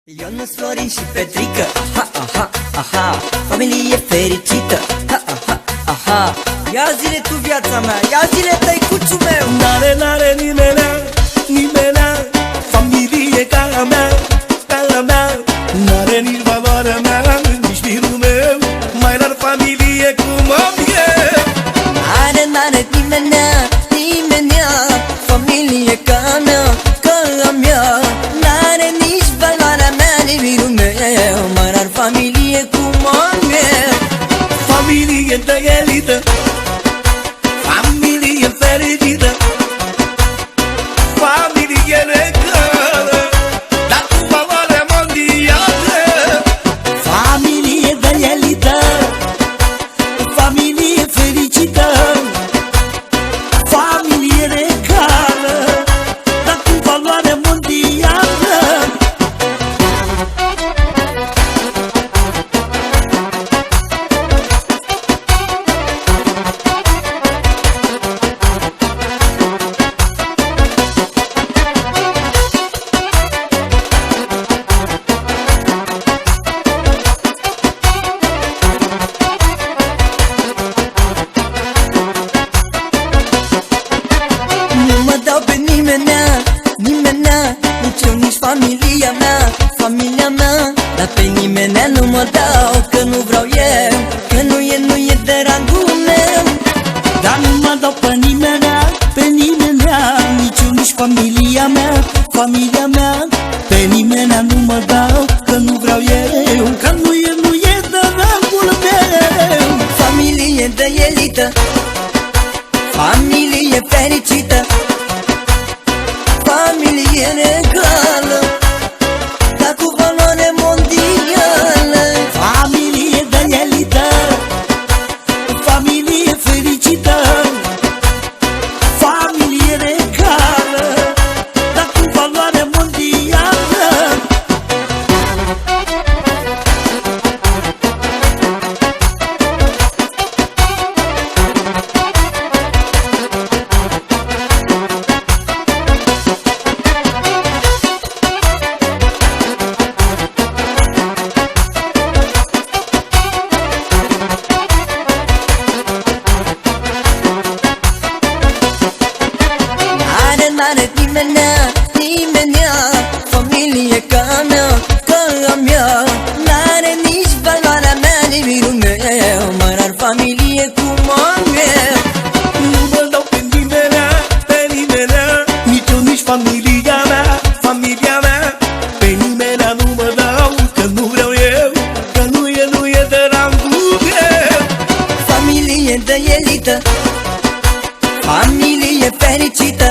Ionuț, Florin și Petrică, aha, aha, aha, familie fericită, ha, aha, aha. Ia zile tu viața mea, ia zile tăicuțul meu. N-are nimenea, nimenea familie ca a mea, N-are nici valoarea mea, nici firul meu, mai rar familie cum am eu. N-are nimenea, familie ca a mea, N-are nici valoarea mea, nici firul meu, mai rar familie cum am eu. Familie de elită, familie fericită, familie regală, dar cu valoare mondială. Familie de elită, familie fericită, familie regală, dar cu valoare mondială. Nu mă dau pe nimenea, nici eu, nici familia mea, dar pe nimenea nu mă dau, că nu vreau eu, că nu e de rangul meu. Dar nu mă dau pe nimenea, nici eu, nici familia mea, pe nimenea nu mă dau, că nu vreau eu, că nu e de rangul meu. Familie de elită, familie fericită, familie regală, dar cu valoare mondială. Familie de elită, familie fericită, familie regală, dar cu valoare mondială. N-are nimenea, familie ca a mea, N-are nici valoarea mea, nici firul meu, mai rar familie cum am eu. Nu mă dau pe nimenea, nici eu, nici familia mea, pe nimenea nu mă dau, că nu vreau eu, că nu e de rangul meu. Familie de elită, familie fericită,